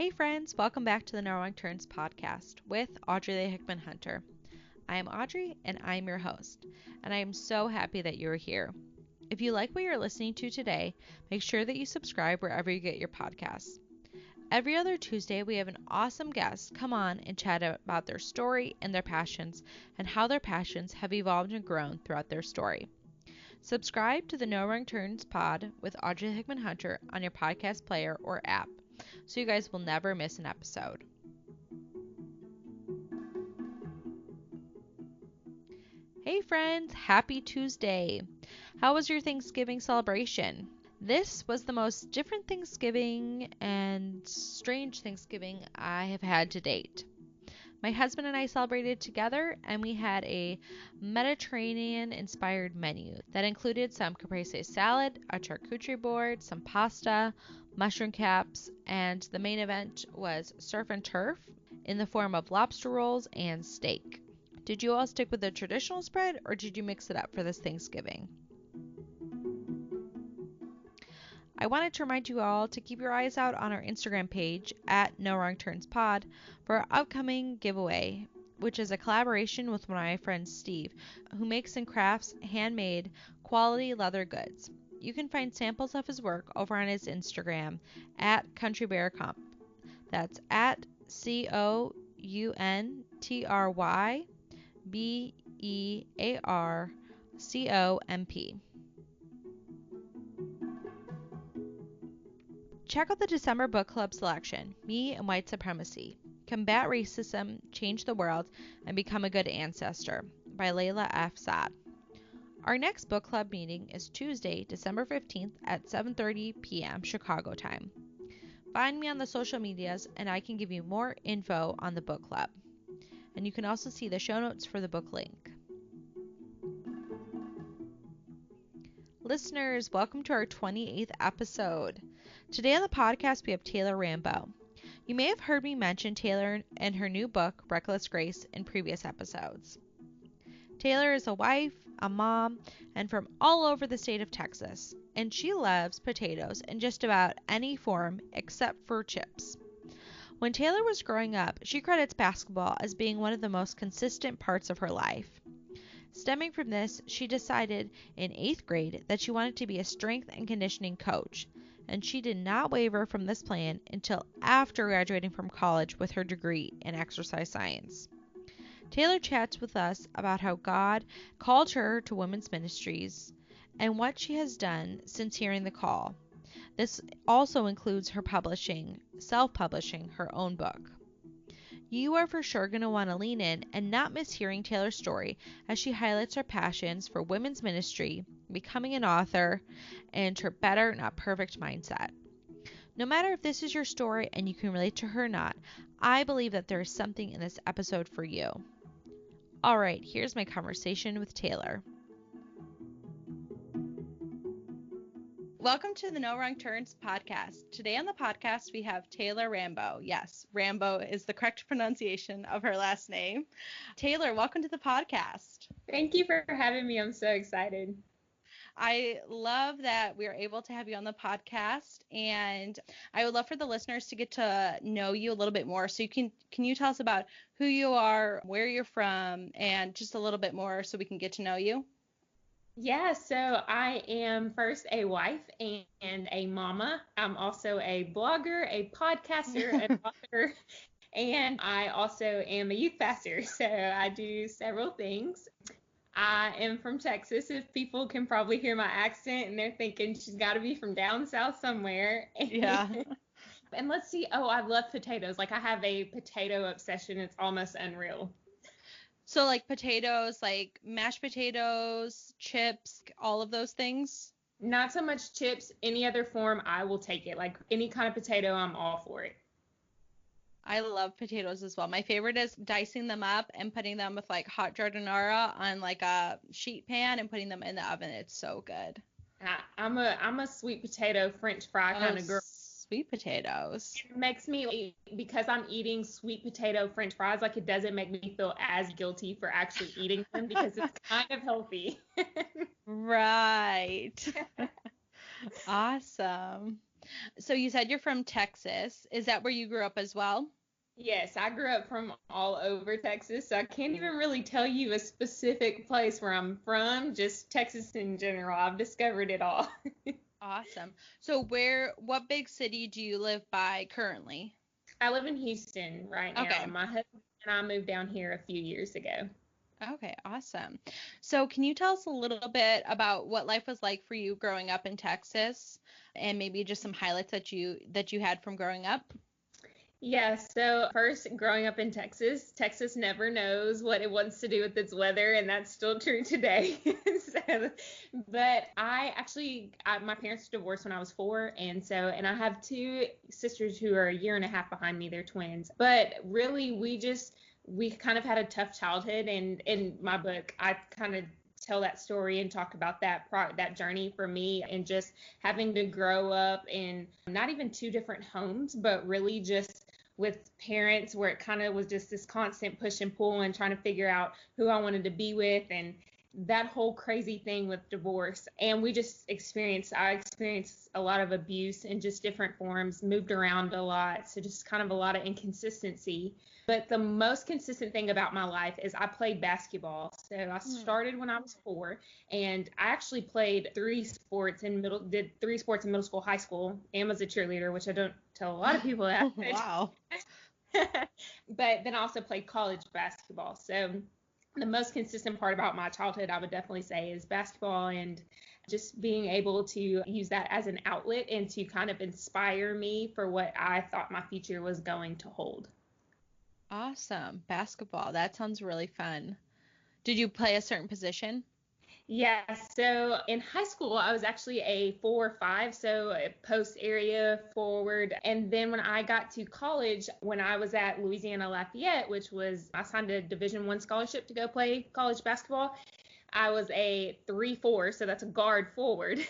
Hey friends, welcome back to the No Wrong Turns podcast with Audrey the Hickman Hunter. I am Audrey and I'm your host, and I am so happy that you are here. If you like what you're listening to today, make sure that you subscribe wherever you get your podcasts. Every other Tuesday, we have an awesome guest come on and chat about their story and their passions and how their passions have evolved and grown throughout their story. Subscribe to the No Wrong Turns pod with Audrey the Hickman Hunter on your podcast player or app, so you guys will never miss an episode. Hey friends, happy Tuesday. How was your Thanksgiving celebration? This was the most different Thanksgiving and strange Thanksgiving I have had to date. My husband and I celebrated together, and we had a Mediterranean-inspired menu that included some caprese salad, a charcuterie board, some pasta, mushroom caps, and the main event was surf and turf in the form of lobster rolls and steak. Did you all stick with the traditional spread, or did you mix it up for this Thanksgiving? I wanted to remind you all to keep your eyes out on our Instagram page at No Wrong Turns Pod for our upcoming giveaway, which is a collaboration with one of my friends, Steve, who makes and crafts handmade quality leather goods. You can find samples of his work over on his Instagram at Country Bear Comp. That's at COUNTRYBEARCOMP. Check out the December book club selection, Me and White Supremacy, Combat Racism, Change the World, and Become a Good Ancestor by Layla F. Saad. Our next book club meeting is Tuesday, December 15th at 7:30 p.m. Chicago time. Find me on the social medias and I can give you more info on the book club. And you can also see the show notes for the book link. Listeners, welcome to our 28th episode. Today on the podcast, we have Taylor Rambo. You may have heard me mention Taylor and her new book, Reckless Grace, in previous episodes. Taylor is a wife, a mom, and from all over the state of Texas, and she loves potatoes in just about any form except for chips. When Taylor was growing up, she credits basketball as being one of the most consistent parts of her life. Stemming from this, she decided in 8th grade that she wanted to be a strength and conditioning coach, and she did not waver from this plan until after graduating from college with her degree in exercise science. Taylor chats with us about how God called her to women's ministries and what she has done since hearing the call. This also includes her self-publishing her own book. You are for sure going to want to lean in and not miss hearing Taylor's story as she highlights her passions for women's ministry, becoming an author, and her better, not perfect mindset. No matter if this is your story and you can relate to her or not, I believe that there is something in this episode for you. All right, here's my conversation with Taylor. Welcome to the No Wrong Turns podcast. Today on the podcast, we have Taylor Rambo. Yes, Rambo is the correct pronunciation of her last name. Taylor, welcome to the podcast. Thank you for having me. I'm so excited. I love that we are able to have you on the podcast, and I would love for the listeners to get to know you a little bit more. So can you tell us about who you are, where you're from, and just a little bit more so we can get to know you? Yeah, so I am first a wife and a mama. I'm also a blogger, a podcaster, an author, and I also am a youth pastor. So I do several things. I am from Texas, if people can probably hear my accent, and they're thinking she's got to be from down south somewhere. Yeah. And let's see. Oh, I love potatoes. Like, I have a potato obsession. It's almost unreal. So like potatoes, like mashed potatoes, chips, all of those things? Not so much chips. Any other form, I will take it. Like, any kind of potato, I'm all for it. I love potatoes as well. My favorite is dicing them up and putting them with like hot jardinera on like a sheet pan and putting them in the oven. It's so good. I'm a sweet potato French fry kind of girl. Sweet potatoes. It makes me, because I'm eating sweet potato French fries, like, it doesn't make me feel as guilty for actually eating them because it's kind of healthy. Right. Awesome. So you said you're from Texas. Is that where you grew up as well? Yes, I grew up from all over Texas, so I can't even really tell you a specific place where I'm from, just Texas in general. I've discovered it all. Awesome. So what big city do you live by currently? I live in Houston right now. Okay. My husband and I moved down here a few years ago. Okay, awesome. So can you tell us a little bit about what life was like for you growing up in Texas and maybe just some highlights that you had from growing up? Yeah, so first, growing up in Texas, Texas never knows what it wants to do with its weather, and that's still true today. So, but my parents divorced when I was 4, and I have two sisters who are a year and a half behind me. They're twins. But really, we kind of had a tough childhood, and in my book, I kind of tell that story and talk about that journey for me and just having to grow up in not even two different homes, but really just with parents where it kind of was just this constant push and pull and trying to figure out who I wanted to be with and that whole crazy thing with divorce. And I experienced a lot of abuse in just different forms, moved around a lot. So just kind of a lot of inconsistency. But the most consistent thing about my life is I played basketball. So I started when I was 4, and I actually played did 3 sports in middle school, high school, and was a cheerleader, which I don't tell a lot of people that. Wow. But then I also played college basketball. So the most consistent part about my childhood, I would definitely say, is basketball and just being able to use that as an outlet and to kind of inspire me for what I thought my future was going to hold. Awesome. Basketball. That sounds really fun. Did you play a certain position? Yeah, so in high school, I was actually a 4-5, so a post area forward. And then when I got to college, when I was at Louisiana Lafayette, I signed a Division I scholarship to go play college basketball. I was a 3-4, so that's a guard forward.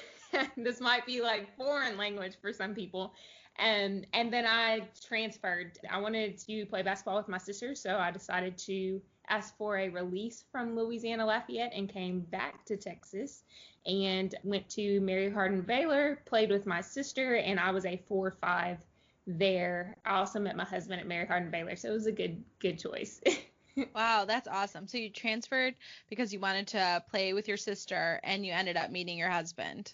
This might be like foreign language for some people. And then I transferred. I wanted to play basketball with my sister, so I decided to ask for a release from Louisiana Lafayette and came back to Texas and went to Mary Hardin Baylor, played with my sister, and I was a 4-5 there. I also met my husband at Mary Hardin Baylor, so it was a good choice. Wow, that's awesome. So you transferred because you wanted to play with your sister and you ended up meeting your husband.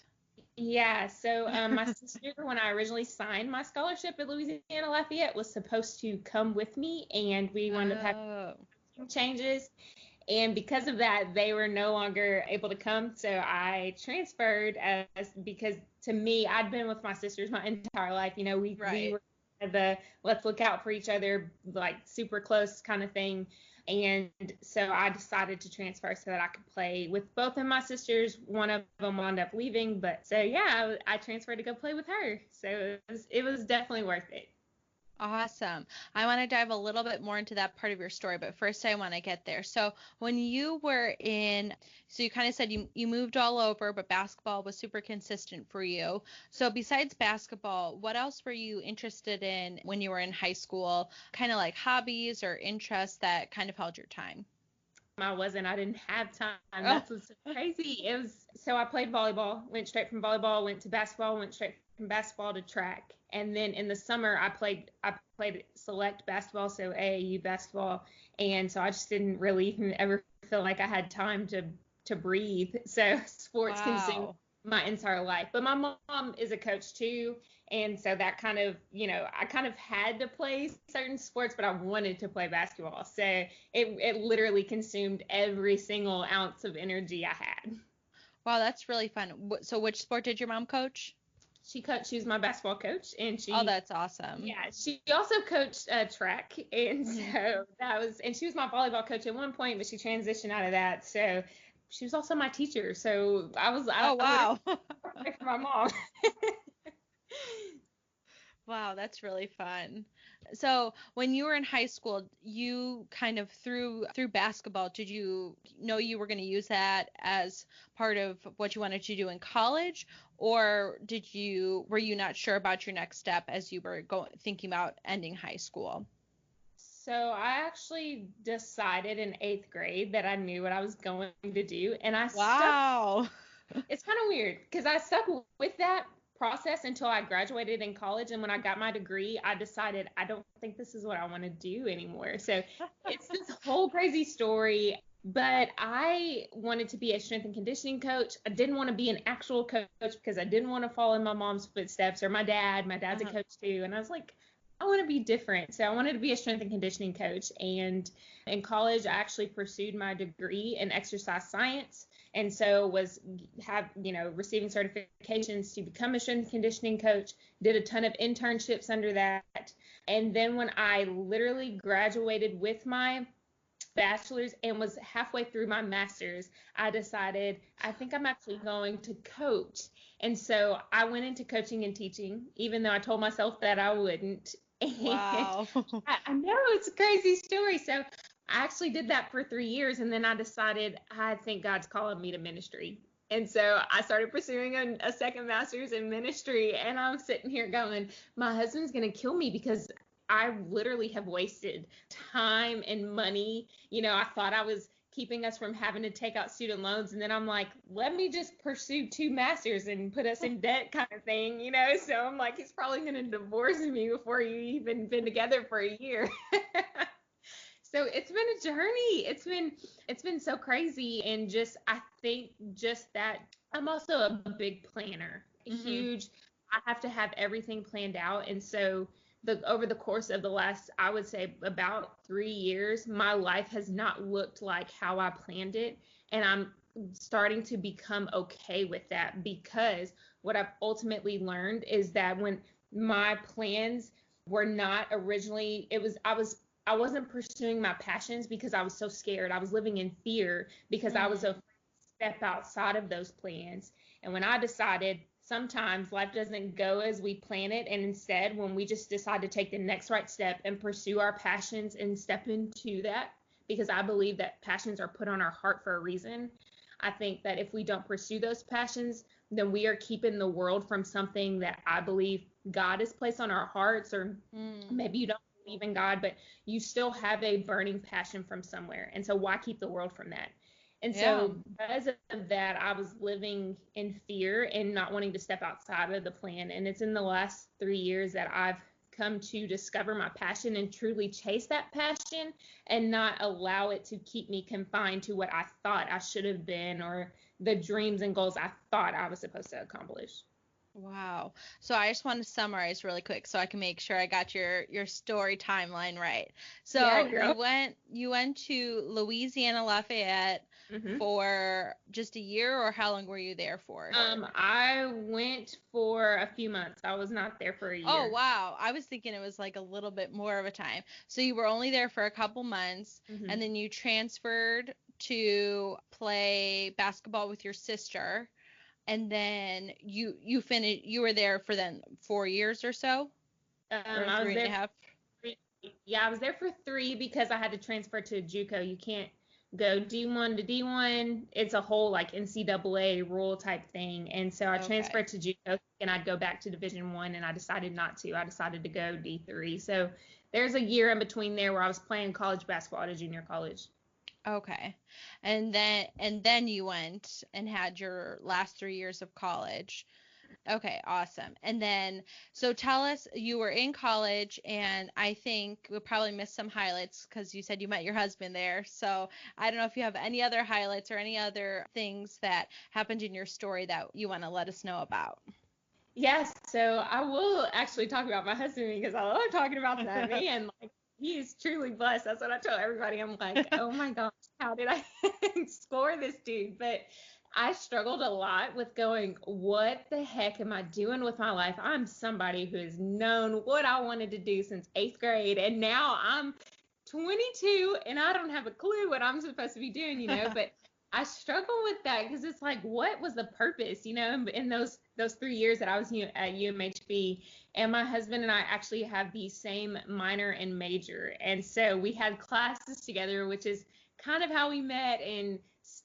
Yeah, so my sister, when I originally signed my scholarship at Louisiana Lafayette, was supposed to come with me, and we wound up having Oh, some changes. And because of that, they were no longer able to come. So I transferred because to me, I'd been with my sisters my entire life. You know, we right. were the let's look out for each other, like super close kind of thing. And so I decided to transfer so that I could play with both of my sisters. One of them wound up leaving, but so yeah, I transferred to go play with her. So it was definitely worth it. Awesome. I want to dive a little bit more into that part of your story, but first I want to get there. So so you kind of said you moved all over, but basketball was super consistent for you. So besides basketball, what else were you interested in when you were in high school? Kind of like hobbies or interests that kind of held your time? I didn't have time. Oh, That's what's so crazy. So I played volleyball, went straight from volleyball, went to basketball, went straight from basketball to track. And then in the summer I played select basketball, so AAU basketball. And so I just didn't really even ever feel like I had time to breathe. So sports consumed wow. my entire life. But my mom is a coach too. And so that kind of, I kind of had to play certain sports, but I wanted to play basketball. So it literally consumed every single ounce of energy I had. Wow, that's really fun. So which sport did your mom coach? She was my basketball coach, and Oh, that's awesome. yeah, she also coached track, and Mhm. so and she was my volleyball coach at one point, but she transitioned out of that. So she was also my teacher. So Oh, I literally wow. worked for my mom. Wow, that's really fun. So, when you were in high school, you kind of through basketball, did you know you were going to use that as part of what you wanted to do in college, or were you not sure about your next step as you were thinking about ending high school? So I actually decided in 8th grade that I knew what I was going to do, and I stuck. Wow. It's kind of weird because I stuck with that, process until I graduated in college. And when I got my degree, I decided I don't think this is what I want to do anymore. So it's this whole crazy story. But I wanted to be a strength and conditioning coach. I didn't want to be an actual coach because I didn't want to follow in my mom's footsteps or my dad. My dad's a coach too. And I was like, I want to be different. So I wanted to be a strength and conditioning coach. And in college, I actually pursued my degree in exercise science. And so receiving certifications to become a strength and conditioning coach, did a ton of internships under that. And then when I literally graduated with my bachelor's and was halfway through my master's, I decided I think I'm actually going to coach. And so I went into coaching and teaching, even though I told myself that I wouldn't. Wow. I know, it's a crazy story. So I actually did that for 3 years, and then I decided I think God's calling me to ministry. And so I started pursuing a second master's in ministry, and I'm sitting here going, my husband's going to kill me because I literally have wasted time and money. I thought I was keeping us from having to take out student loans. And then I'm like, let me just pursue 2 masters and put us in debt kind of thing, So I'm like, he's probably going to divorce me before you even been together for a year. So it's been a journey. It's been so crazy. And I think that I'm also a big planner, huge. I have to have everything planned out. And so over the course of the last, I would say about 3 years, my life has not looked like how I planned it. And I'm starting to become okay with that, because what I've ultimately learned is that when my plans were not originally, I wasn't pursuing my passions because I was so scared. I was living in fear because I was afraid to step outside of those plans. And when I decided sometimes life doesn't go as we plan it, and instead when we just decide to take the next right step and pursue our passions and step into that, because I believe that passions are put on our heart for a reason. I think that if we don't pursue those passions, then we are keeping the world from something that I believe God has placed on our hearts. Or maybe you don't believe in God, but you still have a burning passion from somewhere. And so why keep the world from that? And so because of that, I was living in fear and not wanting to step outside of the plan. And it's in the last 3 years that I've come to discover my passion and truly chase that passion, and not allow it to keep me confined to what I thought I should have been, or the dreams and goals I thought I was supposed to accomplish. Wow. So I just want to summarize really quick so I can make sure I got your story timeline right. So you went to Louisiana Lafayette for just a year, or how long were you there for? I went for a few months. I was not there for a year. Oh, wow. I was thinking it was like a little bit more of a time. So you were only there for a couple months, and then you transferred to play basketball with your sister. And then you were there for then 4 years or so? I was there. I was there for 3 because I had to transfer to JUCO. You can't go D1 to D1. It's a whole like NCAA rule type thing. And so I transferred to JUCO, and I'd go back to Division 1, and I decided not to. I decided to go D3. So there's a year in between there where I was playing college basketball at a junior college. Okay. And then you went and had your last 3 years of college. Okay, awesome. And then, so tell us, you were in college, and I think we probably missed some highlights because you said you met your husband there. So I don't know if you have any other highlights or any other things that happened in your story that you want to let us know about. Yes, so I will actually talk about my husband because I love talking about that man. Like, he is truly blessed. That's what I tell everybody. I'm like, oh my gosh, how did I explore this dude? But I struggled a lot with going, what the heck am I doing with my life? I'm somebody who has known what I wanted to do since 8th grade, and now I'm 22 and I don't have a clue what I'm supposed to be doing, but I struggle with that because it's like, what was the purpose, in those 3 years that I was at UMHB. And my husband and I actually have the same minor and major. And so we had classes together, which is kind of how we met. And,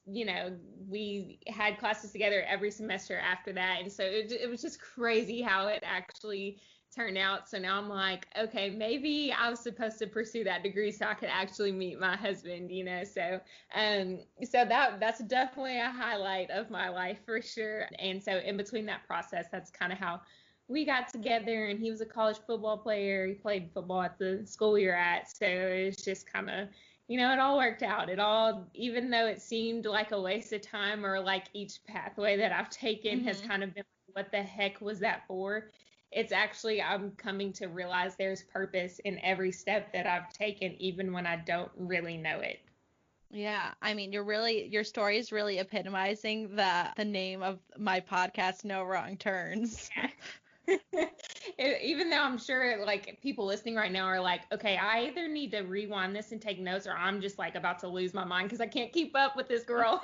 we had classes together every semester after that. And so it was just crazy how it actually turn out. So now I'm like, okay, maybe I was supposed to pursue that degree so I could actually meet my husband, you know. So that's definitely a highlight of my life for sure. And so in between that process, that's kind of how we got together. And he was a college football player. He played football at the school we were at. So it's just kind of, you know, it all worked out. It all, even though it seemed like a waste of time, or like each pathway that I've taken has kind of been like, what the heck was that for? It's actually, I'm coming to realize there's purpose in every step that I've taken, even when I don't really know it. Yeah, I mean, your story is really epitomizing the name of my podcast, No Wrong Turns. Yeah. Even though I'm sure like people listening right now are like, okay, I either need to rewind this and take notes, or I'm just like about to lose my mind because I can't keep up with this girl.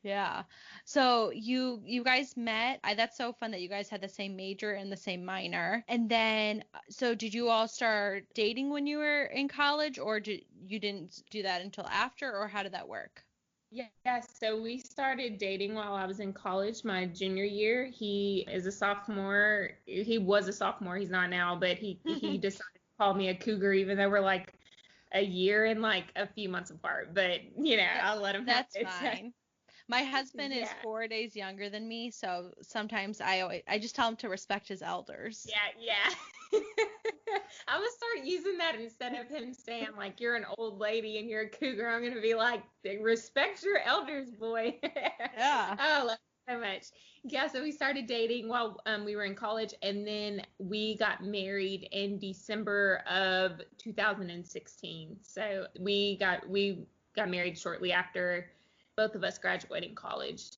Yeah. So you guys met. That's so fun that you guys had the same major and the same minor. And then so did you all start dating when you were in college, or you didn't do that until after, or how did that work? Yeah, so we started dating while I was in college, my junior year. He is a sophomore. He was a sophomore. He's not now, but he decided to call me a cougar, even though we're like a year and like a few months apart. But you know, I'll let him have That's it. fine. My husband is Yeah. 4 days younger than me, so sometimes I just tell him to respect his elders. Yeah. I'm gonna start using that instead of him saying like you're an old lady and you're a cougar. I'm gonna be like, respect your elders, boy. Yeah. I love it so much. Yeah, so we started dating while we were in college, and then we got married in December of 2016. So we got married shortly after both of us graduating college.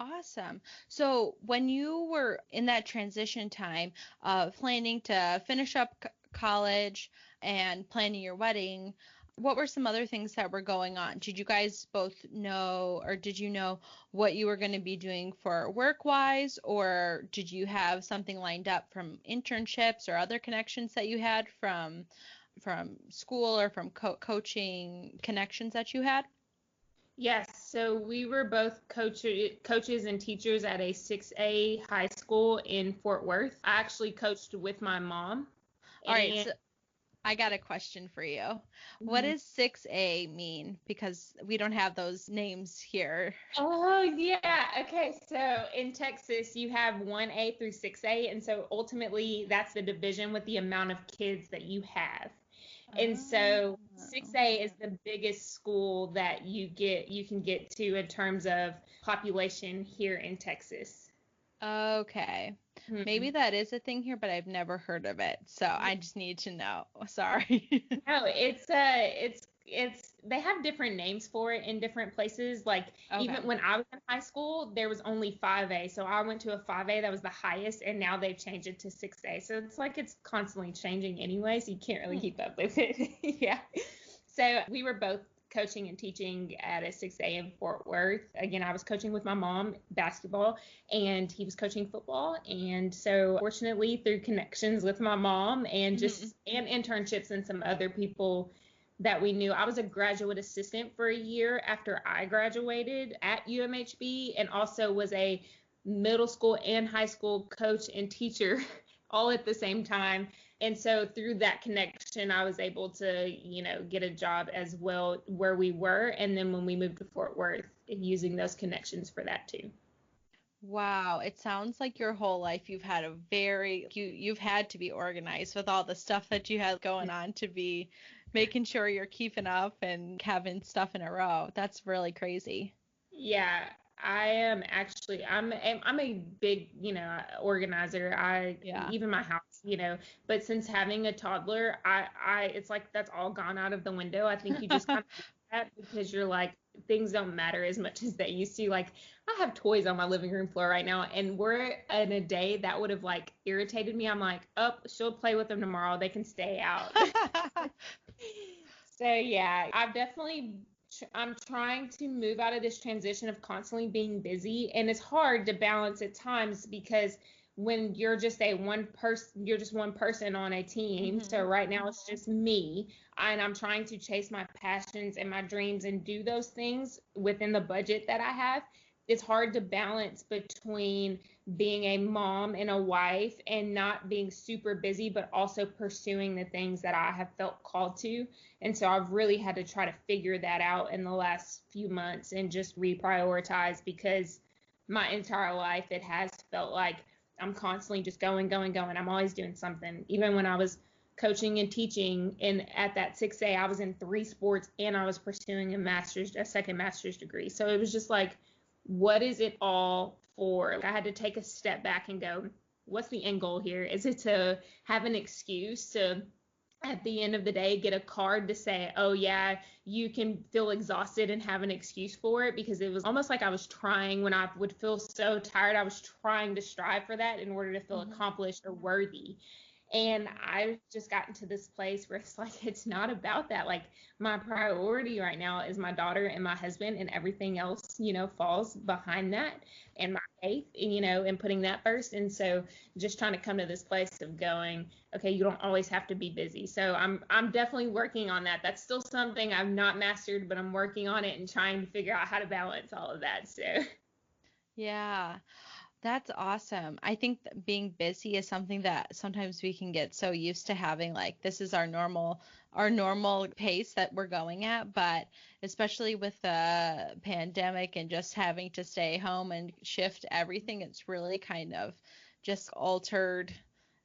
Awesome. So when you were in that transition time of planning to finish up college and planning your wedding, what were some other things that were going on? Did you guys both know, or did you know what you were going to be doing for work-wise, or did you have something lined up from internships or other connections that you had from school, or from coaching connections that you had? Yes, so we were both coaches and teachers at a 6A high school in Fort Worth. I actually coached with my mom. All right, And so I got a question for you. What Mhm. does 6A mean? Because we don't have those names here. Oh, yeah. Okay, so in Texas, you have 1A through 6A, and so ultimately that's the division with the amount of kids that you have. And so Oh, 6A is the biggest school that you can get to in terms of population here in Texas. okay. Maybe Mhm. that is a thing here, but I've never heard of it. So I just need to know. Sorry. No, it's they have different names for it in different places. Like Okay. even when I was in high school, there was only 5A. So I went to a 5A that was the highest, and now they've changed it to 6A. So it's like it's constantly changing anyway, so you can't really Hmm. keep up with it. Yeah. So we were both coaching and teaching at a 6A in Fort Worth. Again, I was coaching with my mom basketball, and he was coaching football. And so fortunately through connections with my mom and Hmm. just and internships and some other people that we knew, I was a graduate assistant for a year after I graduated at UMHB, and also was a middle school and high school coach and teacher all at the same time. And so through that connection, I was able to, you know, get a job as well where we were. And then when we moved to Fort Worth, using those connections for that too. Wow, it sounds like your whole life you've had to be organized with all the stuff that you had going on to be making sure you're keeping up and having stuff in a row. That's really crazy. Yeah, I am actually I'm a big, you know, organizer. I Yeah. even my house, you know, but since having a toddler, I it's like that's all gone out of the window. I think you just kind of do that because you're like things don't matter as much as they used to. Like I have toys on my living room floor right now, and we're in a day that would have like irritated me. I'm like, oh, she'll play with them tomorrow. They can stay out. So yeah, I'm trying to move out of this transition of constantly being busy, and it's hard to balance at times because when you're just one person on a team. So Hmm. right now it's just me, and I'm trying to chase my passions and my dreams and do those things within the budget that I have. it's hard to balance between being a mom and a wife and not being super busy, but also pursuing the things that I have felt called to. And so I've really had to try to figure that out in the last few months and just reprioritize, because my entire life it has felt like I'm constantly just going, going, going. I'm always doing something. Even when I was coaching and teaching, and at that 6A, I was in 3 sports and I was pursuing a second master's degree. So it was just like, what is it all for? Like, I had to take a step back and go, what's the end goal here? Is it to have an excuse to, at the end of the day, get a card to say, oh yeah, you can feel exhausted and have an excuse for it? Because it was almost like I was trying, when I would feel so tired, I was trying to strive for that in order to feel accomplished or worthy. And I've just gotten to this place where it's like, it's not about that. Like, my priority right now is my daughter and my husband, and everything else, falls behind that, and my faith, and putting that first. And so just trying to come to this place of going, okay, you don't always have to be busy. So I'm definitely working on that. That's still something I've not mastered, but I'm working on it and trying to figure out how to balance all of that. So Yeah. That's awesome. I think that being busy is something that sometimes we can get so used to having, like, this is our normal pace that we're going at, but especially with the pandemic and just having to stay home and shift everything, it's really kind of just altered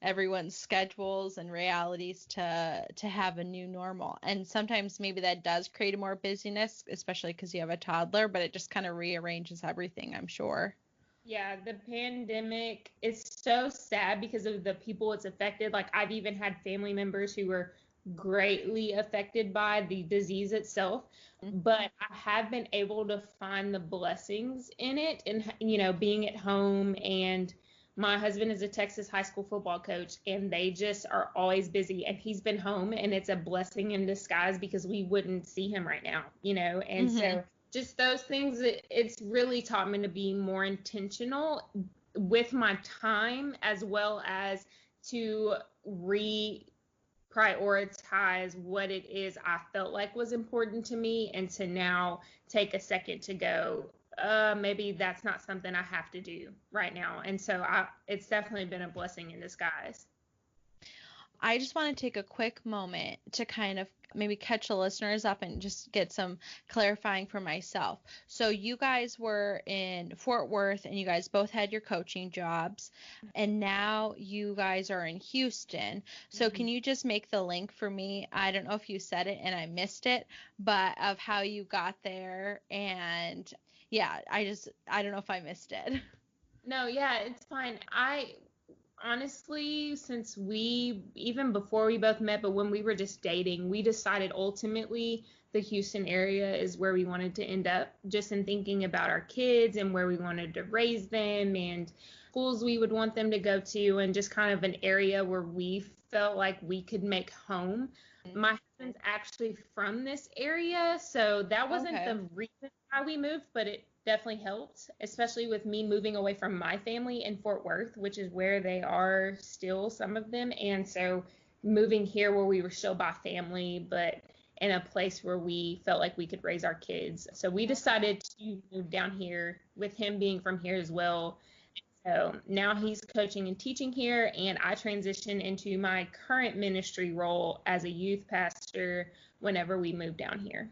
everyone's schedules and realities to have a new normal. And sometimes maybe that does create more busyness, especially because you have a toddler, but it just kind of rearranges everything, I'm sure. yeah, the pandemic is so sad because of the people it's affected. Like, I've even had family members who were greatly affected by the disease itself, but I have been able to find the blessings in it, and being at home. And my husband is a Texas high school football coach, and they just are always busy, and he's been home, and it's a blessing in disguise because we wouldn't see him right now. And Mm-hmm. so just those things, it's really taught me to be more intentional with my time, as well as to reprioritize what it is I felt like was important to me, and to now take a second to go, maybe that's not something I have to do right now. And so it's definitely been a blessing in disguise. I just want to take a quick moment to kind of maybe catch the listeners up and just get some clarifying for myself. So, you guys were in Fort Worth and you guys both had your coaching jobs, and now you guys are in Houston. So, Mhm. can you just make the link for me? I don't know if you said it and I missed it, but of how you got there. And yeah, I don't know if I missed it. No, yeah, it's fine. I honestly, since even before we both met, but when we were just dating, we decided ultimately the Houston area is where we wanted to end up, just in thinking about our kids and where we wanted to raise them, and schools we would want them to go to, and just kind of an area where we felt like we could make home. My husband's actually from this area, so that wasn't Okay. the reason why we moved, but it definitely helped, especially with me moving away from my family in Fort Worth, which is where they are still, some of them. And so moving here where we were still by family, but in a place where we felt like we could raise our kids. So we decided to move down here, with him being from here as well. So now he's coaching and teaching here, and I transition into my current ministry role as a youth pastor whenever we move down here.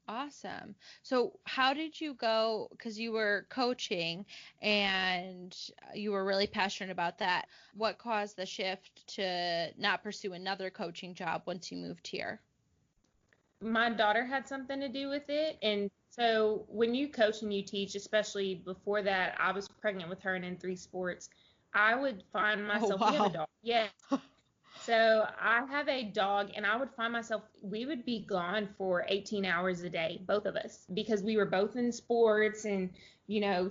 Awesome. So, how did you go? Because you were coaching and you were really passionate about that. What caused the shift to not pursue another coaching job once you moved here? My daughter had something to do with it. And so when you coach and you teach, especially before that, I was pregnant with her and in 3 sports, I would find Oh, myself, we have a wow. dog. Yeah. So I have a dog, and I would find myself, we would be gone for 18 hours a day, both of us, because we were both in sports and,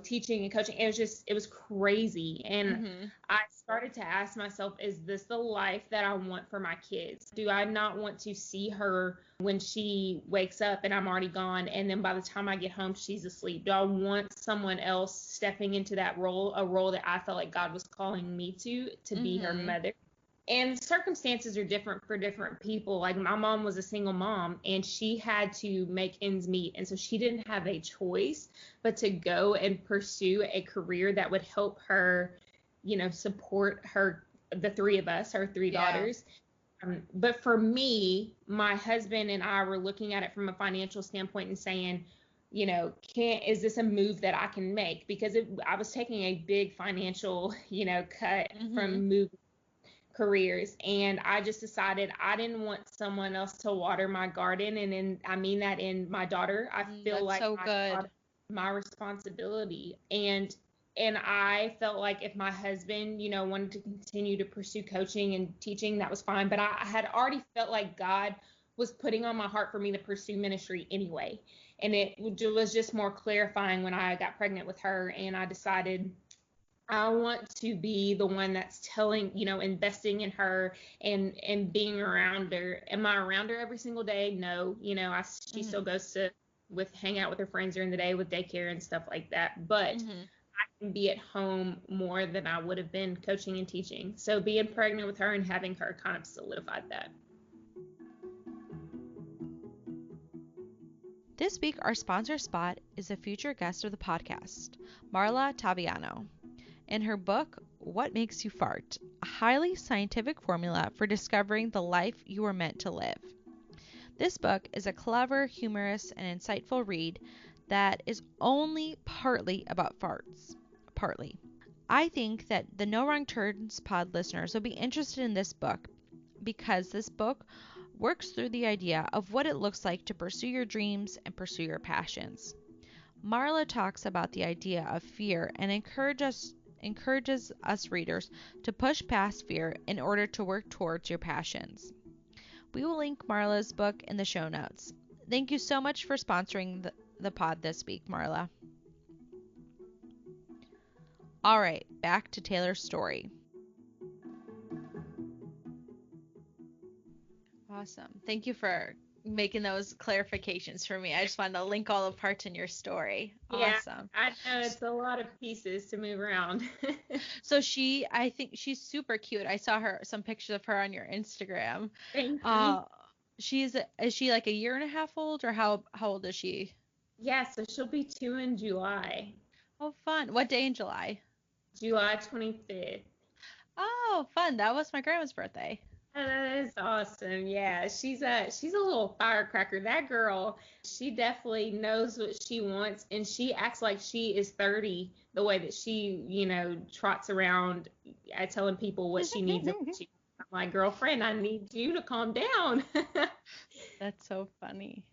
teaching and coaching. It was crazy. And Hmm. I started to ask myself, is this the life that I want for my kids? Do I not want to see her when she wakes up and I'm already gone, and then by the time I get home, she's asleep? Do I want someone else stepping into that role, a role that I felt like God was calling me to be her Hmm. mother? And circumstances are different for different people. Like my mom was a single mom and she had to make ends meet. And so she didn't have a choice but to go and pursue a career that would help her, support the three of us, our three Yeah. daughters. But for me, my husband and I were looking at it from a financial standpoint and saying, is this a move that I can make? Because I was taking a big financial, cut Mhm. from moving careers. And I just decided I didn't want someone else to water my garden. I mean that in my daughter. I feel That's like so my daughter good. is my responsibility. And I felt like if my husband, wanted to continue to pursue coaching and teaching, that was fine. But I had already felt like God was putting on my heart for me to pursue ministry anyway. And it was just more clarifying when I got pregnant with her. And I decided I want to be the one that's telling, investing in her and being around her. Am I around her every single day? No. She still Mhm. goes to hang out with her friends during the day with daycare and stuff like that. But Mhm. I can be at home more than I would have been coaching and teaching. So being pregnant with her and having her kind of solidified that. This week, our sponsor spot is a future guest of the podcast, Marla Taviano. In her book, What Makes You Fart? A highly scientific formula for discovering the life you were meant to live. This book is a clever, humorous, and insightful read that is only partly about farts. Partly. I think that the No Wrong Turns pod listeners will be interested in this book because this book works through the idea of what it looks like to pursue your dreams and pursue your passions. Marla talks about the idea of fear and encourages us readers to push past fear in order to work towards your passions. We will link Marla's book in the show notes. Thank you so much for sponsoring the pod this week, Marla. All right, back to Taylor's story. Awesome. Thank you for making those clarifications for me. I just wanted to link all the parts in your story. Yeah, Awesome. I know it's a lot of pieces to move around. So I think she's super cute. I saw some pictures of her on your Instagram. Thank you. Uh, is she like a year and a half old, or how old is she? Yeah, so she'll be 2 in July, Oh, fun. What day in July? July 25th. Oh, fun. That was my grandma's birthday. Oh, that is awesome. Yeah, she's a little firecracker. That girl, she definitely knows what she wants, and she acts like she is 30. The way that she, trots around, telling people what she needs and what she. I'm like, girlfriend, I need you to calm down. That's so funny.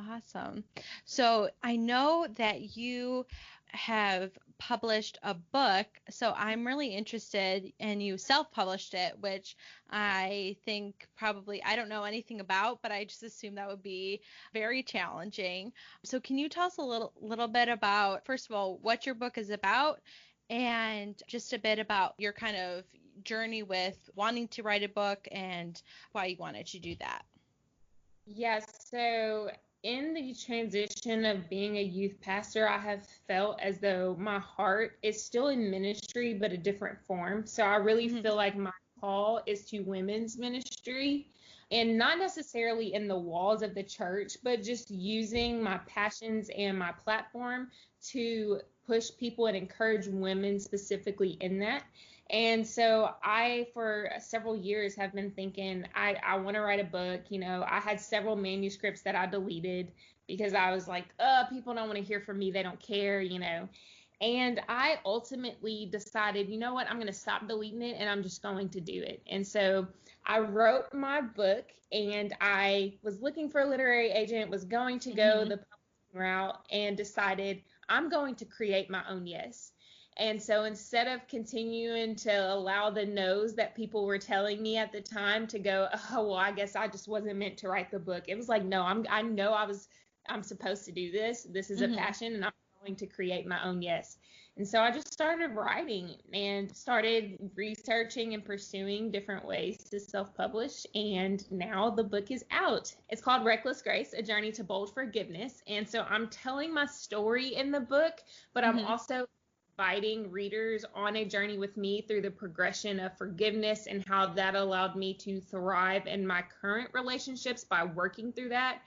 Awesome. So I know that you have published a book, so I'm really interested, and you self-published it, which I think probably I don't know anything about, but I just assume that would be very challenging. So can you tell us a little bit about, first of all, what your book is about, and just a bit about your kind of journey with wanting to write a book and why you wanted to do that? Yes, so in the transition of being a youth pastor, I have felt as though my heart is still in ministry, but a different form. So I really Mhm. feel like my call is to women's ministry and not necessarily in the walls of the church, but just using my passions and my platform to push people and encourage women specifically in that. And so I, for several years, have been thinking I want to write a book. I had several manuscripts that I deleted because I was like, people don't want to hear from me. They don't care. And I ultimately decided, you know what, I'm going to stop deleting it and I'm just going to do it. And so I wrote my book and I was looking for a literary agent, was going to go Mhm. the publishing route, and decided I'm going to create my own yes. And so instead of continuing to allow the no's that people were telling me at the time to go, oh, well, I guess I just wasn't meant to write the book. It was like, no, I know I'm supposed to do this. This is a Mhm. passion and I'm going to create my own yes. And so I just started writing and started researching and pursuing different ways to self-publish. And now the book is out. It's called Reckless Grace, A Journey to Bold Forgiveness. And so I'm telling my story in the book, but I'm Mhm. also inviting readers on a journey with me through the progression of forgiveness and how that allowed me to thrive in my current relationships by working through that.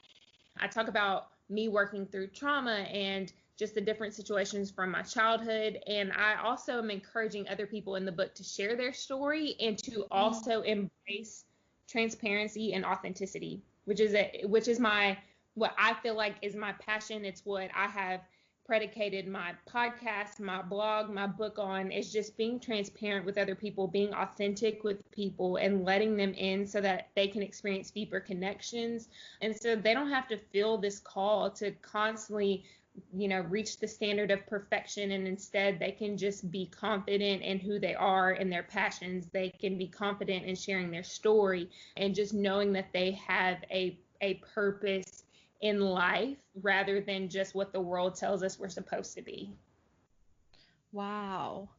I talk about me working through trauma and just the different situations from my childhood. And I also am encouraging other people in the book to share their story and to also embrace transparency and authenticity, which is my, what I feel like is my passion. It's what I have predicated my podcast, my blog, my book on, is just being transparent with other people, being authentic with people and letting them in so that they can experience deeper connections. And so they don't have to feel this call to constantly, reach the standard of perfection, and instead they can just be confident in who they are and their passions. They can be confident in sharing their story and just knowing that they have a purpose in life rather than just what the world tells us we're supposed to be. Wow.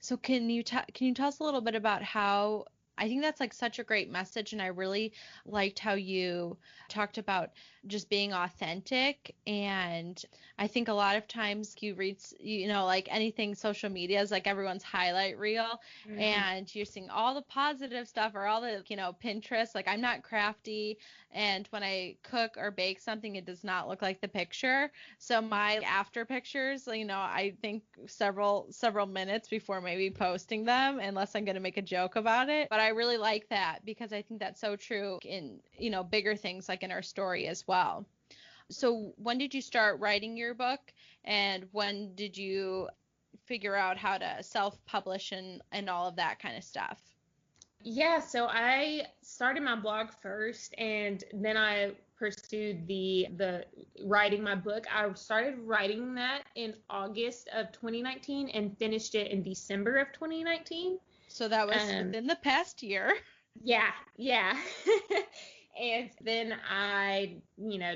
So can you tell us a little bit about how, I think that's like such a great message, and I really liked how you talked about just being authentic. And I think a lot of times you read, like anything social media is like everyone's highlight reel, and you're seeing all the positive stuff or all the, Pinterest. Like, I'm not crafty, and when I cook or bake something, it does not look like the picture. So my after pictures, I think several minutes before maybe posting them, unless I'm going to make a joke about it. But I really like that because I think that's so true in, bigger things like in our story as well. So when did you start writing your book, and when did you figure out how to self-publish and all of that kind of stuff? Yeah, so I started my blog first, and then I pursued the writing my book. I started writing that in August of 2019 and finished it in December of 2019. So that was within the past year. Yeah. And then I,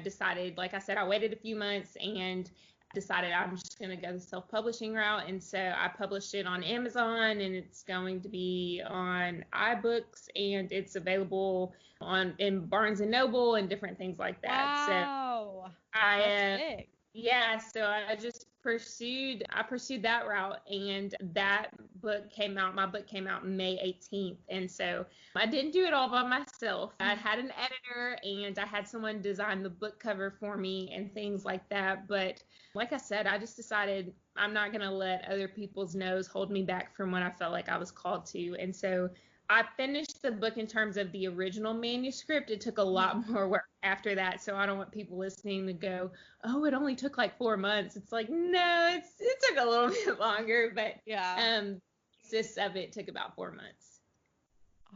decided, like I said, I waited a few months and decided I'm just going to go the self-publishing route. And so I published it on Amazon, and it's going to be on iBooks, and it's available in Barnes and Noble and different things like that. Wow. So That's big. Yeah, so I just pursued that route, and that book came out. My book came out May 18th, and so I didn't do it all by myself. I had an editor, and I had someone design the book cover for me and things like that. But like I said, I just decided I'm not going to let other people's no's hold me back from what I felt like I was called to. And so I finished the book in terms of the original manuscript. It took a lot more work after that, so I don't want people listening to go, oh, it only took like 4 months. It's like, no, it took a little bit longer, but gist of it took about 4 months.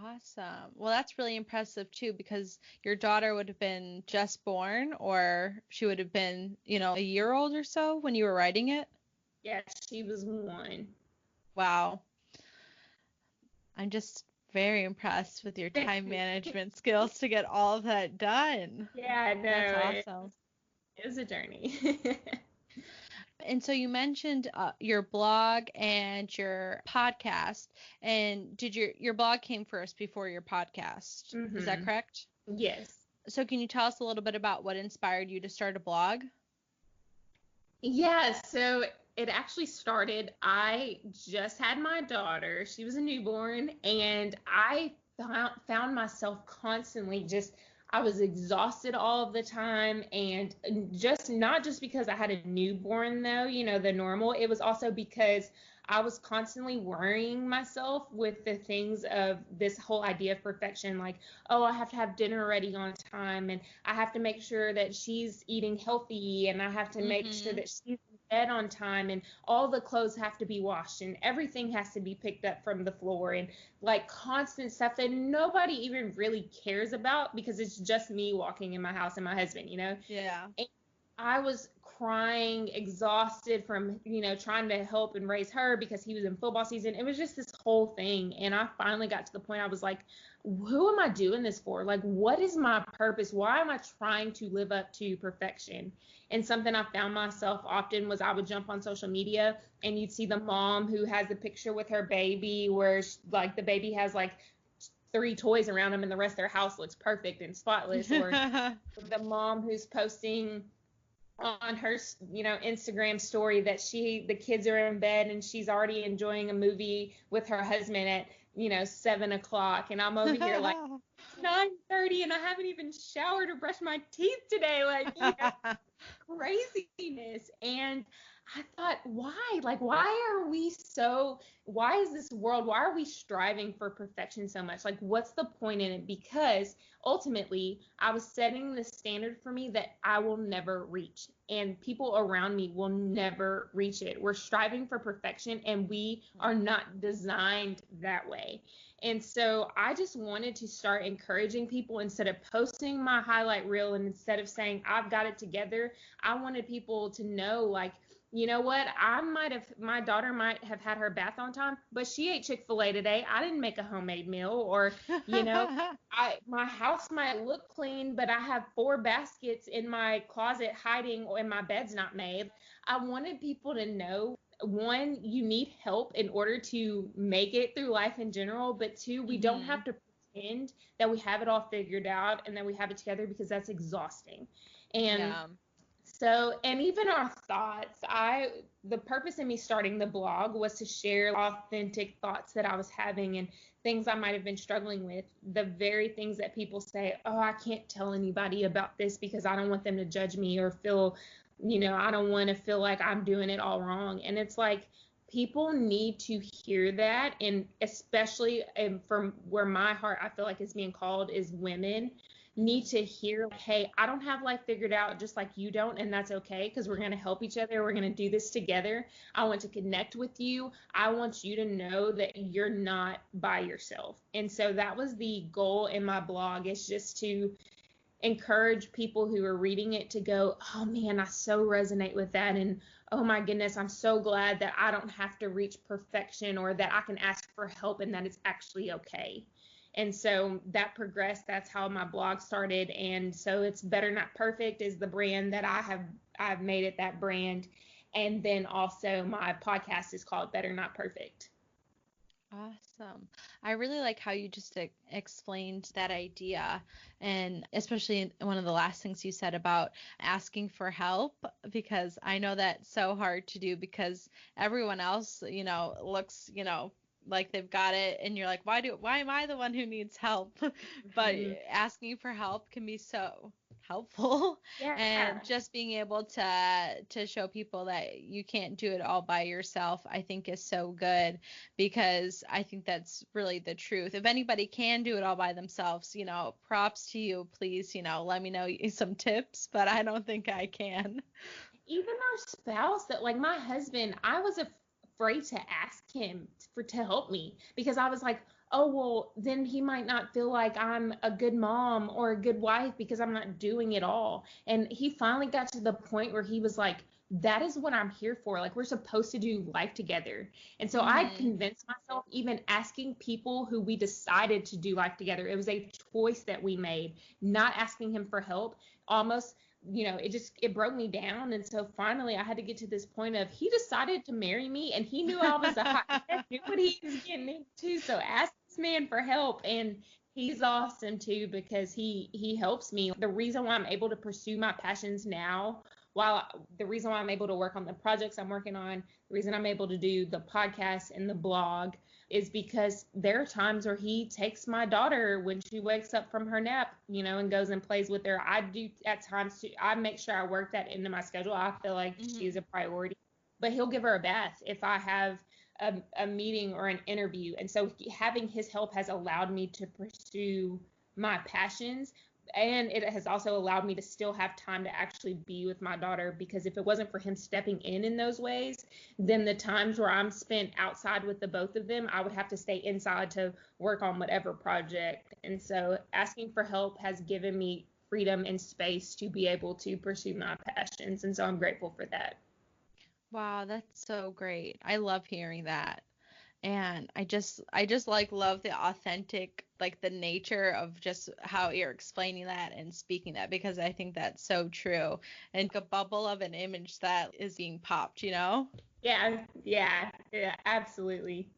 Awesome. Well, that's really impressive too, because your daughter would have been just born, or she would have been, a year old or so when you were writing it. Yeah, she was 1. Wow. I'm just very impressed with your time management skills to get all of that done. Yeah, no, that's awesome. It was a journey. And so you mentioned your blog and your podcast, and did your blog came first before your podcast? Is that correct? Yes. So can you tell us a little bit about what inspired you to start a blog? Yeah, so it actually started, I just had my daughter. She was a newborn, and I found myself constantly I was exhausted all of the time, and just not just because I had a newborn though, the normal. It was also because I was constantly worrying myself with the things of this whole idea of perfection, like, oh, I have to have dinner ready on time, and I have to make sure that she's eating healthy, and I have to make sure that she's in bed on time, and all the clothes have to be washed, and everything has to be picked up from the floor, and like constant stuff that nobody even really cares about because it's just me walking in my house and my husband, Yeah. And I was crying, exhausted from, trying to help and raise her because he was in football season. It was just this whole thing. And I finally got to the point I was like, who am I doing this for? Like, what is my purpose? Why am I trying to live up to perfection? And something I found myself often was I would jump on social media and you'd see the mom who has the picture with her baby where like the baby has like 3 toys around him and the rest of their house looks perfect and spotless. Or the mom who's posting on her, Instagram story that the kids are in bed and she's already enjoying a movie with her husband at, 7 o'clock. And I'm over here like, it's 9:30 and I haven't even showered or brushed my teeth today. Like, craziness. And I thought, why? Like, why is this world, why are we striving for perfection so much? Like, what's the point in it? Because ultimately, I was setting the standard for me that I will never reach, and people around me will never reach it. We're striving for perfection, and we are not designed that way. And so I just wanted to start encouraging people instead of posting my highlight reel and instead of saying I've got it together. I wanted people to know, like, you know what? My daughter might have had her bath on time, but she ate Chick-fil-A today. I didn't make a homemade meal. Or, my house might look clean, but I have 4 baskets in my closet hiding and my bed's not made. I wanted people to know, one, you need help in order to make it through life in general, but two, we don't have to pretend that we have it all figured out and that we have it together, because that's exhausting. And so, and even our thoughts, the purpose of me starting the blog was to share authentic thoughts that I was having and things I might have been struggling with. The very things that people say, oh, I can't tell anybody about this because I don't want them to judge me or feel, I don't want to feel like I'm doing it all wrong. And it's like, people need to hear that. And especially from where my heart, I feel like, is being called, is women need to hear, hey, I don't have life figured out just like you don't, and that's okay, because we're going to help each other. We're going to do this together. I want to connect with you. I want you to know that you're not by yourself. And so that was the goal in my blog, is just to encourage people who are reading it to go, oh man, I so resonate with that. And oh my goodness, I'm so glad that I don't have to reach perfection, or that I can ask for help and that it's actually okay. And so that progressed. That's how my blog started. And so it's Better Not Perfect is the brand that I've made it that brand. And then also my podcast is called Better Not Perfect. Awesome. I really like how you just explained that idea, and especially one of the last things you said about asking for help, because I know that's so hard to do because everyone else, looks, like they've got it, and you're like, why am I the one who needs help? But asking for help can be so helpful. Yeah. And just being able to show people that you can't do it all by yourself, I think is so good, because I think that's really the truth. If anybody can do it all by themselves, props to you. Please, let me know some tips, but I don't think I can. Even our spouse, that like my husband, I was afraid to ask him to help me, because I was like, oh, well, then he might not feel like I'm a good mom or a good wife because I'm not doing it all. And he finally got to the point where he was like, that is what I'm here for. Like, we're supposed to do life together. And so I convinced myself, even asking people who we decided to do life together, it was a choice that we made, not asking him for help, almost, it broke me down. And so finally I had to get to this point of, he decided to marry me and he knew I was a hot mess, knew what he was getting into. So ask this man for help. And he's awesome too, because he helps me. The reason why I'm able to pursue my passions now, the reason why I'm able to work on the projects I'm working on, the reason I'm able to do the podcast and the blog, is because there are times where he takes my daughter when she wakes up from her nap, and goes and plays with her. I do at times too. I make sure I work that into my schedule. I feel like she's a priority, but he'll give her a bath if I have a meeting or an interview. And so having his help has allowed me to pursue my passions. And it has also allowed me to still have time to actually be with my daughter, because if it wasn't for him stepping in those ways, then the times where I'm spent outside with the both of them, I would have to stay inside to work on whatever project. And so asking for help has given me freedom and space to be able to pursue my passions. And so I'm grateful for that. Wow, that's so great. I love hearing that. And I just like love the authentic, like the nature of just how you're explaining that and speaking that, because I think that's so true. And a bubble of an image that is being popped. Yeah, absolutely.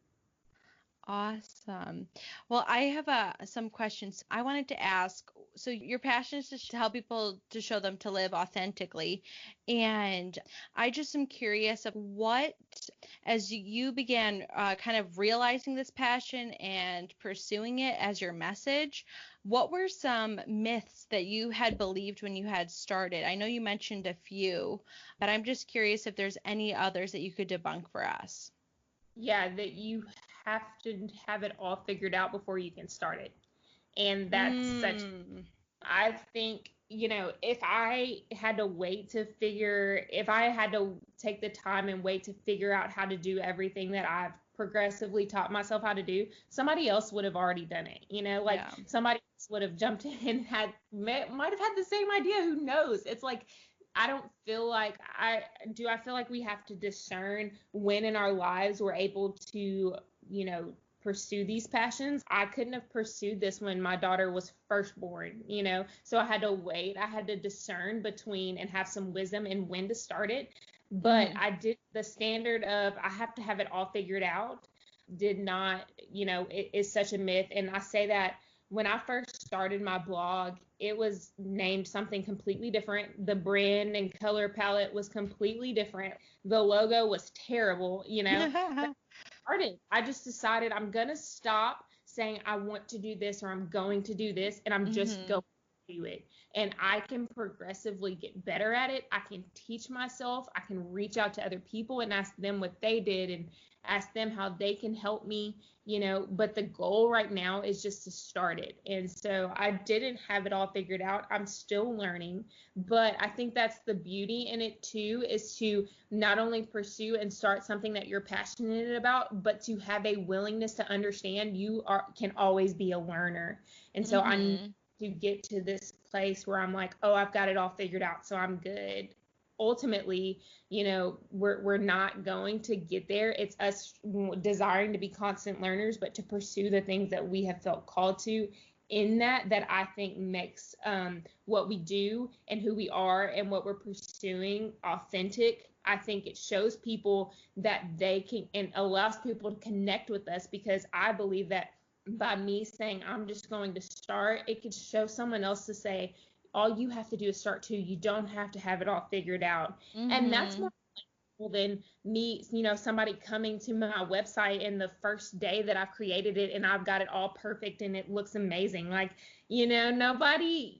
Awesome. Well, I have some questions I wanted to ask. So your passion is to help people to show them to live authentically. And I just am curious of what, as you began kind of realizing this passion and pursuing it as your message, what were some myths that you had believed when you had started? I know you mentioned a few, but I'm just curious if there's any others that you could debunk for us. Yeah, that you have to have it all figured out before you can start it. And that's such, Mm. I think, if I had to take the time and wait to figure out how to do everything that I've progressively taught myself how to do, somebody else would have already done it. Like Yeah. somebody else would have jumped in and might have had the same idea. Who knows? It's like, I don't feel like I feel like we have to discern when in our lives we're able to, pursue these passions. I couldn't have pursued this when my daughter was first born, so I had to wait. I had to discern between and have some wisdom in when to start it. But Mhm. I did the standard of I have to have it all figured out. Did not, it is such a myth. And I say that when I first started my blog, it was named something completely different. The brand and color palette was completely different. The logo was terrible. I just decided I'm going to stop saying I want to do this or I'm going to do this, and I'm just Mhm. going to do it. And I can progressively get better at it. I can teach myself. I can reach out to other people and ask them what they did and ask them how they can help me. But the goal right now is just to start it. And so I didn't have it all figured out. I'm still learning, but I think that's the beauty in it too, is to not only pursue and start something that you're passionate about, but to have a willingness to understand can always be a learner. And so I need Mhm. to get to this place where I'm like, oh, I've got it all figured out, so I'm good. Ultimately, we're not going to get there. It's us desiring to be constant learners, but to pursue the things that we have felt called to in that I think makes what we do and who we are and what we're pursuing authentic. I think it shows people that they can and allows people to connect with us, because I believe that by me saying I'm just going to start, it could show someone else to say, all you have to do is start too. You don't have to have it all figured out. And that's more Mhm. than me, somebody coming to my website and the first day that I've created it and I've got it all perfect and it looks amazing. Like, nobody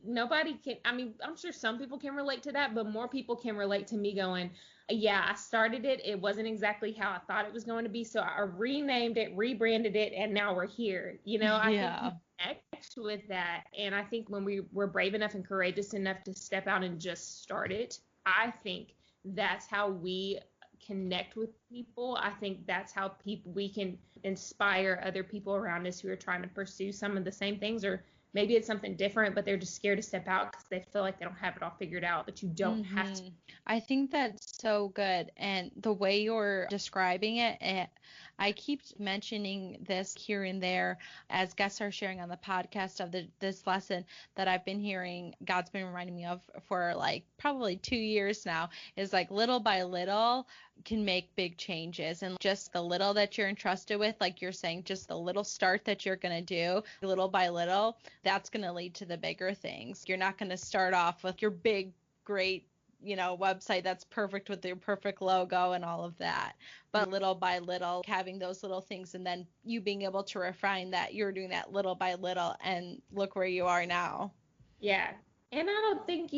can, I mean, I'm sure some people can relate to that, but more people can relate to me going, yeah, I started it. It wasn't exactly how I thought it was going to be. So I renamed it, rebranded it, and now we're here. I think Yeah. people connect with that. And I think when we were brave enough and courageous enough to step out and just start it, I think that's how we connect with people. I think that's how we can inspire other people around us who are trying to pursue some of the same things, or maybe it's something different, but they're just scared to step out because they feel like they don't have it all figured out. But you don't have to. I think that's so good. And the way you're describing it, I keep mentioning this here and there as guests are sharing on the podcast of this lesson that I've been hearing, God's been reminding me of for like probably 2 years now, is like little by little can make big changes. And just the little that you're entrusted with, like you're saying, just the little start that you're going to do little by little, that's going to lead to the bigger things. You're not going to start off with your big, great website that's perfect with your perfect logo and all of that. But little by little, having those little things and then you being able to refine that, you're doing that little by little and look where you are now. Yeah. And I don't think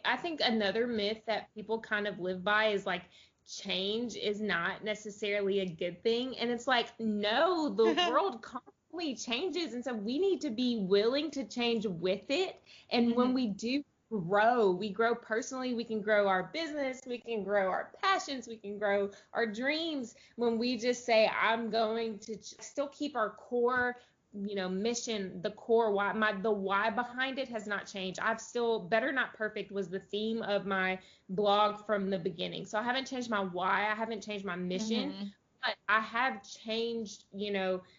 I think another myth that people kind of live by is like change is not necessarily a good thing. And it's like, no, the world constantly changes. And so we need to be willing to change with it. And when Mhm. we do we grow personally, we can grow our business, we can grow our passions, we can grow our dreams when we just say, I'm going to still keep our core mission, the core why, the why behind it has not changed. I've still better not perfect was the theme of my blog from the beginning. So I haven't changed my why, I haven't changed my mission, Mhm. but I have changed,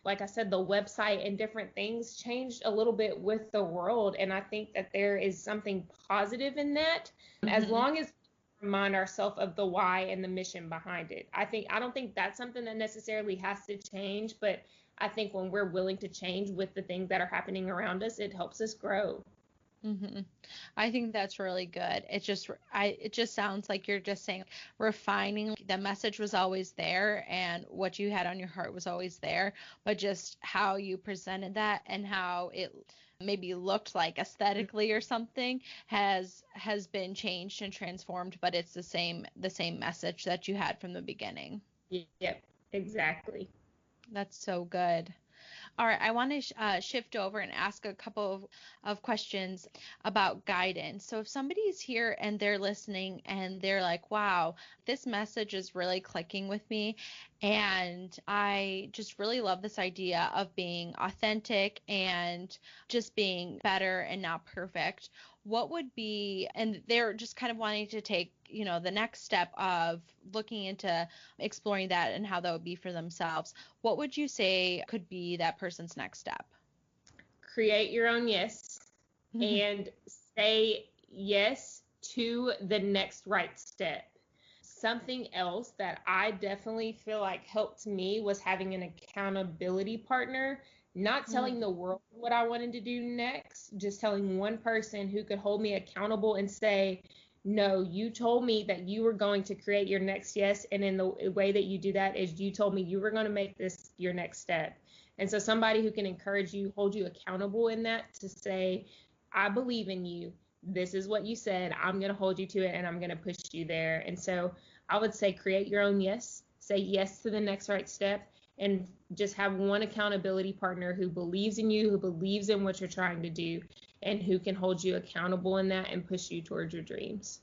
like I said, the website and different things changed a little bit with the world. And I think that there is something positive in that, as Mhm. long as we remind ourselves of the why and the mission behind it. I don't think that's something that necessarily has to change, but I think when we're willing to change with the things that are happening around us, it helps us grow. hmm I think that's really good. It just sounds like you're just saying refining. The message was always there and what you had on your heart was always there, but just how you presented that and how it maybe looked like aesthetically or something has been changed and transformed, but it's the same message that you had from the beginning. Yep, exactly. That's so good. All right, I want to shift over and ask a couple of questions about guidance. So if somebody's here and they're listening and they're like, wow, this message is really clicking with me, and I just really love this idea of being authentic and just being better and not perfect. What would be, and they're just kind of wanting to take, the next step of looking into exploring that and how that would be for themselves. What would you say could be that person's next step? Create your own yes and say yes to the next right step. Something else that I definitely feel like helped me was having an accountability partner, not telling the world what I wanted to do next, just telling one person who could hold me accountable and say, no, you told me that you were going to create your next yes. And in the way that you do that is you told me you were going to make this your next step. And so somebody who can encourage you, hold you accountable in that to say, I believe in you. This is what you said. I'm going to hold you to it and I'm going to push you there. And so I would say create your own yes, say yes to the next right step, and just have one accountability partner who believes in you, who believes in what you're trying to do, and who can hold you accountable in that and push you towards your dreams.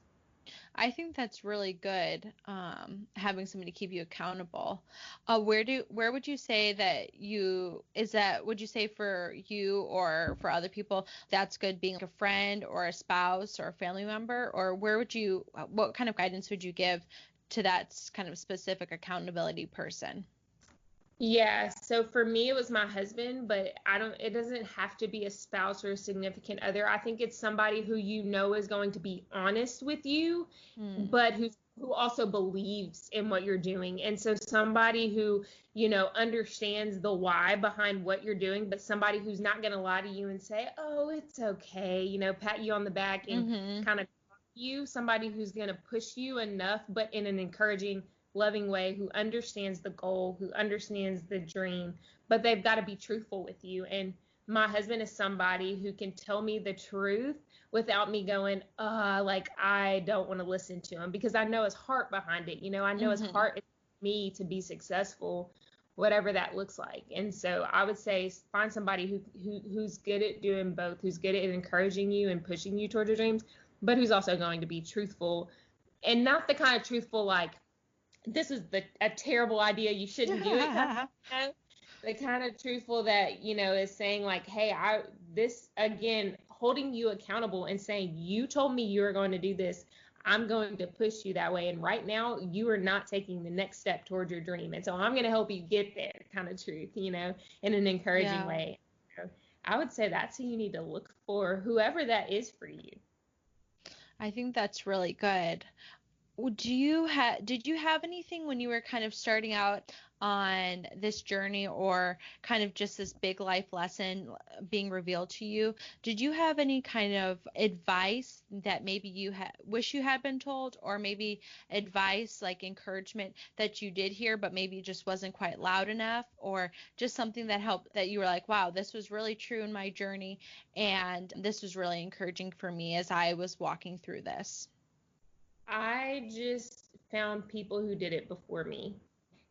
I think that's really good, having somebody keep you accountable. Where would you say would you say for you or for other people, that's good being like a friend or a spouse or a family member? Or what kind of guidance would you give to that kind of specific accountability person? Yeah, so for me it was my husband, but it doesn't have to be a spouse or a significant other. I think it's somebody who you know is going to be honest with you, Hmm. but who also believes in what you're doing. And so somebody who, understands the why behind what you're doing, but somebody who's not going to lie to you and say, "Oh, it's okay," pat you on the back and Mm-hmm. kind of somebody who's going to push you enough, but in an encouraging, loving way, who understands the goal, who understands the dream, but they've got to be truthful with you. And my husband is somebody who can tell me the truth without me going, like I don't want to listen to him, because I know his heart behind it. I know his Mm-hmm. heart is me to be successful, whatever that looks like. And so I would say find somebody who's good at doing both, who's good at encouraging you and pushing you toward your dreams, but who's also going to be truthful, and not the kind of truthful like, this is a terrible idea, you shouldn't do it, the kind of truthful that is saying like, hey, this again, holding you accountable and saying, you told me you were going to do this, I'm going to push you that way, and right now you are not taking the next step toward your dream, and so I'm going to help you get there, kind of truth, in an encouraging Yeah. way. So I would say that's who you need to look for, whoever that is for you. I think that's really good. Did you have anything when you were kind of starting out on this journey, or kind of just this big life lesson being revealed to you? Did you have any kind of advice that maybe wish you had been told, or maybe advice like encouragement that you did hear but maybe just wasn't quite loud enough, or just something that helped, that you were like, wow, this was really true in my journey and this was really encouraging for me as I was walking through this? I just found people who did it before me.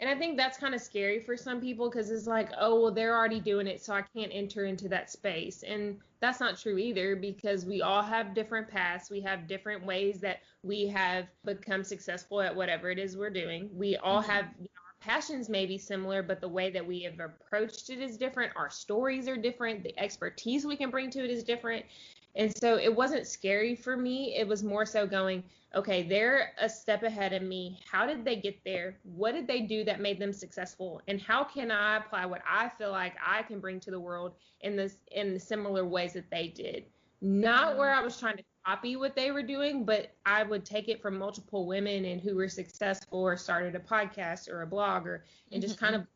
And I think that's kind of scary for some people, because it's like, oh, well, they're already doing it, so I can't enter into that space. And that's not true either, because we all have different paths. We have different ways that we have become successful at whatever it is we're doing. We all hmm have, our passions may be similar, but the way that we have approached it is different. Our stories are different. The expertise we can bring to it is different. And so it wasn't scary for me. It was more so going, okay, they're a step ahead of me. How did they get there? What did they do that made them successful? And how can I apply what I feel like I can bring to the world in the similar ways that they did? Not where I was trying to copy what they were doing, but I would take it from multiple women and who were successful or started a podcast or a blog, and just kind hmm of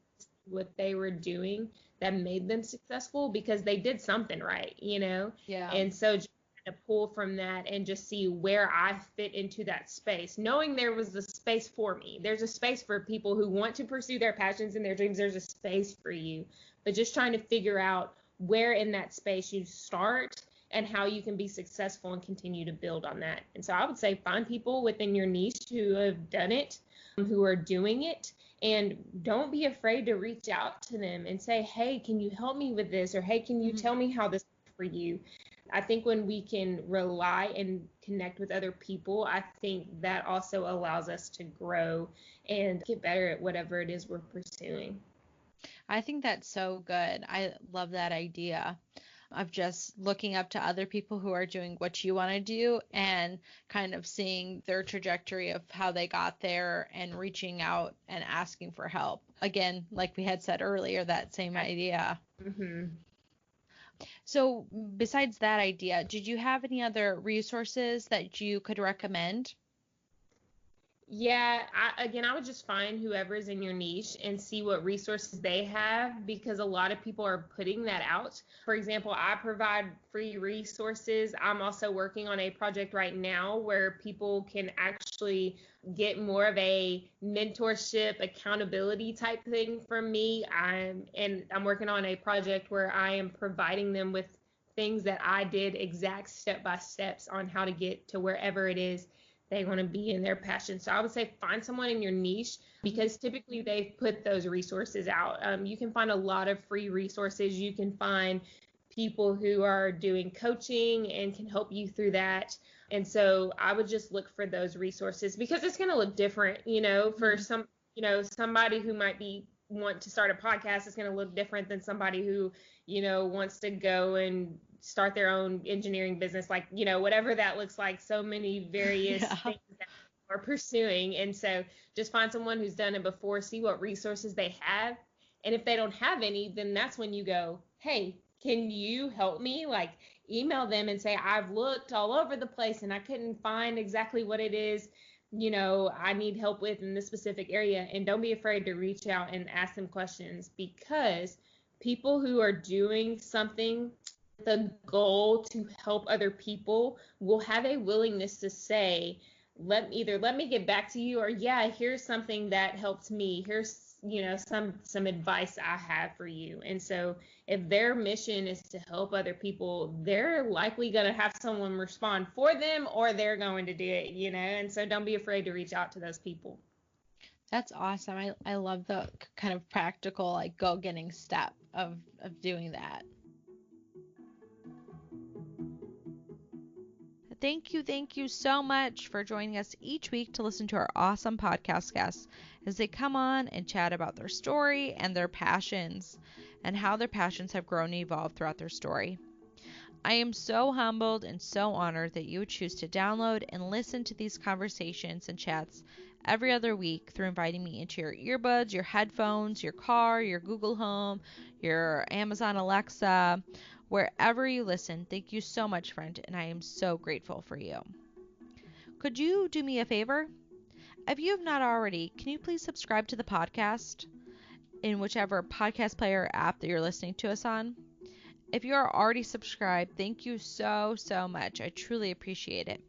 what they were doing that made them successful because they did something right, you know? Yeah. And so just to pull from that and just see where I fit into that space, knowing there was a space for me. There's a space for people who want to pursue their passions and their dreams. There's a space for you, but just trying to figure out where in that space you start and how you can be successful and continue to build on that. And so I would say find people within your niche who have done it, who are doing it, and don't be afraid to reach out to them and say, hey, can you help me with this? Or hey, can you tell me how this works for you? I think when we can rely and connect with other people, I think that also allows us to grow and get better at whatever it is we're pursuing. I think that's so good. I love that idea of just looking up to other people who are doing what you want to do and kind of seeing their trajectory of how they got there and reaching out and asking for help. Again, like we had said earlier, that same idea. Mm-hmm. So, besides that idea, did you have any other resources that you could recommend? Yeah, I would just find whoever's in your niche and see what resources they have because a lot of people are putting that out. For example, I provide free resources. I'm also working on a project right now where people can actually get more of a mentorship, accountability type thing from me. I'm working on a project where I am providing them with things that I did exact step by steps on how to get to wherever it is they want to be in their passion. So I would say find someone in your niche because typically they've put those resources out. You can find a lot of free resources. You can find people who are doing coaching and can help you through that. And so I would just look for those resources because it's going to look different, for somebody who might be want to start a podcast is going to look different than somebody who, wants to go and start their own engineering business, like, whatever that looks like, so many various Yeah. things that are pursuing. And so just find someone who's done it before, see what resources they have. And if they don't have any, then that's when you go, hey, can you help me? Like email them and say, I've looked all over the place and I couldn't find exactly what it is, I need help with in this specific area. And don't be afraid to reach out and ask them questions because people who are doing something the goal to help other people will have a willingness to say, let me get back to you, or yeah, here's something that helped me, here's some advice I have for you. And so if their mission is to help other people, they're likely going to have someone respond for them or they're going to do it, and so don't be afraid to reach out to those people. That's awesome. I love the kind of practical, like, go getting step of doing that. Thank you so much for joining us each week to listen to our awesome podcast guests as they come on and chat about their story and their passions and how their passions have grown and evolved throughout their story. I am so humbled and so honored that you would choose to download and listen to these conversations and chats every other week through inviting me into your earbuds, your headphones, your car, your Google Home, your Amazon Alexa, wherever you listen. Thank you so much, friend, and I am so grateful for you. Could you do me a favor? If you have not already, can you please subscribe to the podcast in whichever podcast player or app that you're listening to us on? If you are already subscribed, thank you so, so much. I truly appreciate it.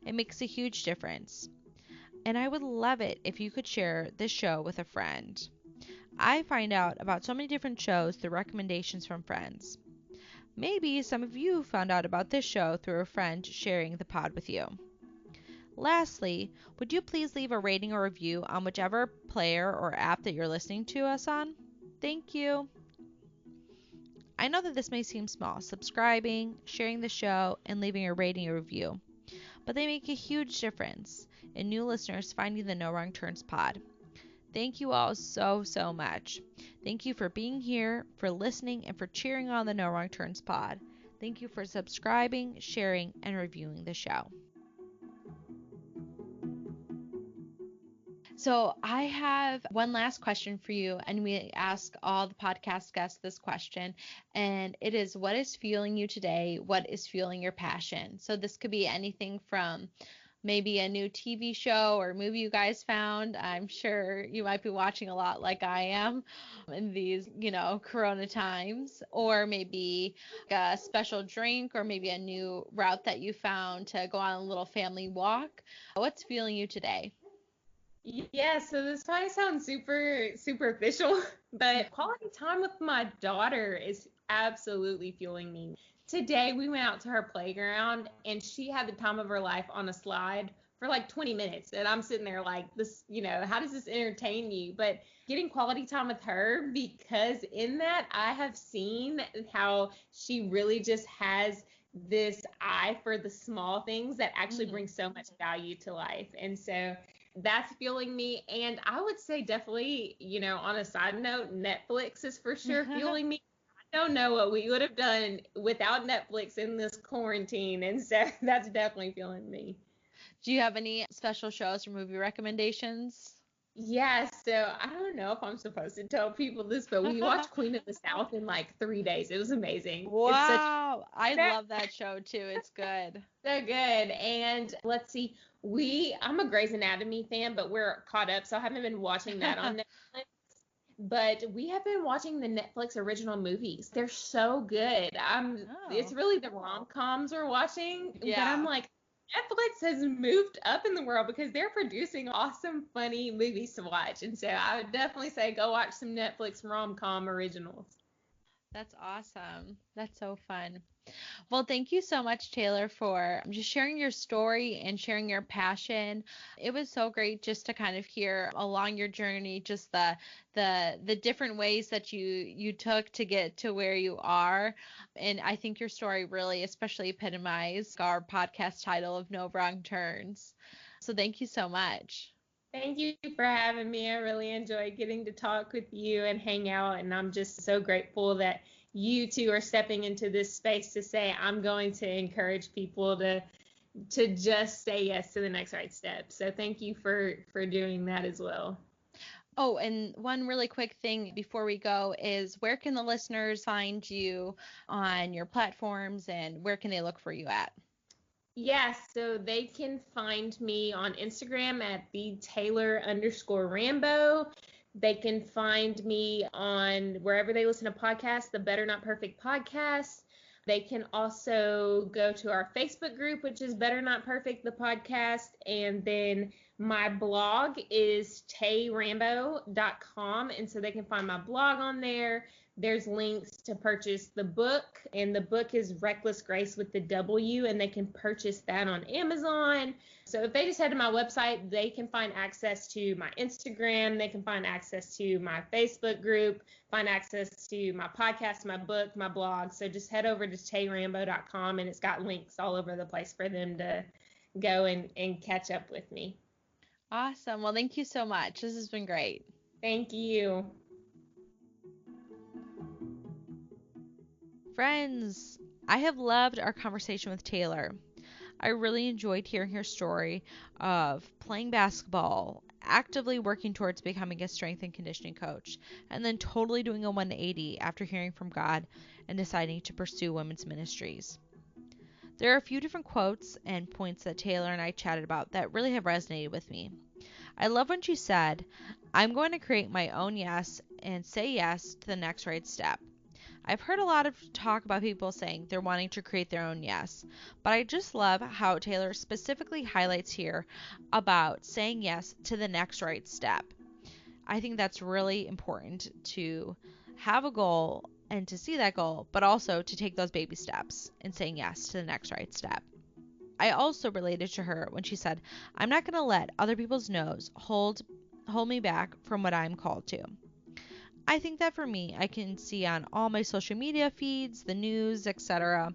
It makes a huge difference. And I would love it if you could share this show with a friend. I find out about so many different shows through recommendations from friends. Maybe some of you found out about this show through a friend sharing the pod with you. Lastly, would you please leave a rating or review on whichever player or app that you're listening to us on? Thank you. I know that this may seem small, subscribing, sharing the show, and leaving a rating or review, but they make a huge difference in new listeners finding the No Wrong Turns pod. Thank you all so, so much. Thank you for being here, for listening, and for cheering on the No Wrong Turns pod. Thank you for subscribing, sharing, and reviewing the show. So I have one last question for you, and we ask all the podcast guests this question, and it is, what is fueling you today? What is fueling your passion? So this could be anything from maybe a new TV show or movie you guys found. I'm sure you might be watching a lot like I am in these, Corona times, or maybe a special drink or maybe a new route that you found to go on a little family walk. What's fueling you today? Yeah, so this might sound super superficial, but quality time with my daughter is absolutely fueling me. Today we went out to her playground and she had the time of her life on a slide for like 20 minutes. And I'm sitting there like, this, how does this entertain you? But getting quality time with her, because in that I have seen how she really just has this eye for the small things that actually bring so much value to life. And so that's fueling me. And I would say definitely, on a side note, Netflix is for sure fueling me. I don't know what we would have done without Netflix in this quarantine. And so that's definitely fueling me. Do you have any special shows or movie recommendations? Yeah, so I don't know if I'm supposed to tell people this, but we watched Queen of the South in like 3 days. It was amazing. It's such Wow, I love that show too. It's good. so good. And let's see, I'm a Grey's Anatomy fan, but we're caught up, so I haven't been watching that on Netflix. But we have been watching the Netflix original movies. They're so good. It's really the rom-coms we're watching, but I'm like, Netflix has moved up in the world because they're producing awesome, funny movies to watch. And so I would definitely say go watch some Netflix rom-com originals. That's awesome. That's so fun. Well, thank you so much, Taylor, for just sharing your story and sharing your passion. It was so great just to kind of hear along your journey, just the different ways that you took to get to where you are. And I think your story really especially epitomized our podcast title of No Wrong Turns. So thank you so much. Thank you for having me. I really enjoyed getting to talk with you and hang out. And I'm just so grateful that you two are stepping into this space to say, I'm going to encourage people to just say yes to the next right step. So thank you for doing that as well. Oh, and one really quick thing before we go is where can the listeners find you on your platforms and where can they look for you at? Yes, so they can find me on Instagram at the Taylor_Rambo. They can find me on wherever they listen to podcasts, the Better Not Perfect podcast. They can also go to our Facebook group, which is Better Not Perfect, the podcast. And then my blog is tayrambo.com. And so they can find my blog on there. There's links to purchase the book, and the book is Reckless Grace with the W, and they can purchase that on Amazon. So if they just head to my website, they can find access to my Instagram, they can find access to my Facebook group, find access to my podcast, my book, my blog. So just head over to tayrambo.com, and it's got links all over the place for them to go and catch up with me. Awesome. Well, thank you so much. This has been great. Thank you. Friends, I have loved our conversation with Taylor. I really enjoyed hearing her story of playing basketball, actively working towards becoming a strength and conditioning coach, and then totally doing a 180 after hearing from God and deciding to pursue women's ministries. There are a few different quotes and points that Taylor and I chatted about that really have resonated with me. I love when she said, I'm going to create my own yes and say yes to the next right step. I've heard a lot of talk about people saying they're wanting to create their own yes, but I just love how Taylor specifically highlights here about saying yes to the next right step. I think that's really important to have a goal and to see that goal, but also to take those baby steps in saying yes to the next right step. I also related to her when she said, I'm not going to let other people's no's hold me back from what I'm called to. I think that for me, I can see on all my social media feeds, the news, etc.,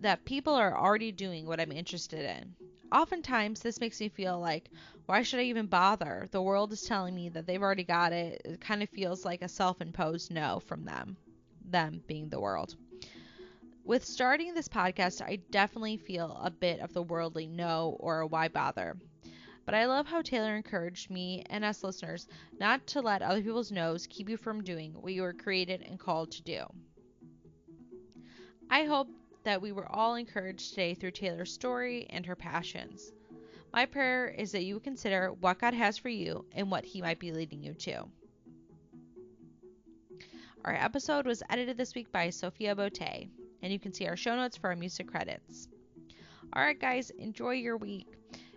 that people are already doing what I'm interested in. Oftentimes, this makes me feel like, why should I even bother? The world is telling me that they've already got it. It kind of feels like a self-imposed no from them being the world. With starting this podcast, I definitely feel a bit of the worldly no or a why bother. But I love how Taylor encouraged me and us listeners not to let other people's no's keep you from doing what you were created and called to do. I hope that we were all encouraged today through Taylor's story and her passions. My prayer is that you would consider what God has for you and what He might be leading you to. Our episode was edited this week by Sophia Bote, and you can see our show notes for our music credits. Alright guys, enjoy your week.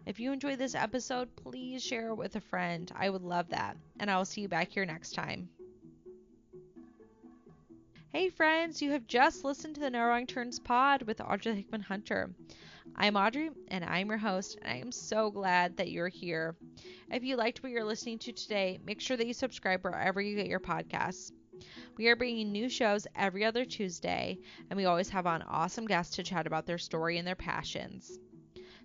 If you enjoyed this episode, please share it with a friend. I would love that. And I will see you back here next time. Hey friends, you have just listened to the No Wrong Turns pod with Audrey Hickman Hunter. I'm Audrey, and I'm your host, and I am so glad that you're here. If you liked what you're listening to today, make sure that you subscribe wherever you get your podcasts. We are bringing new shows every other Tuesday, and we always have on awesome guests to chat about their story and their passions.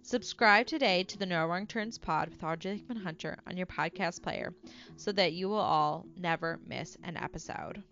Subscribe today to the No Wrong Turns pod with Audrey Hickman Hunter on your podcast player so that you will all never miss an episode.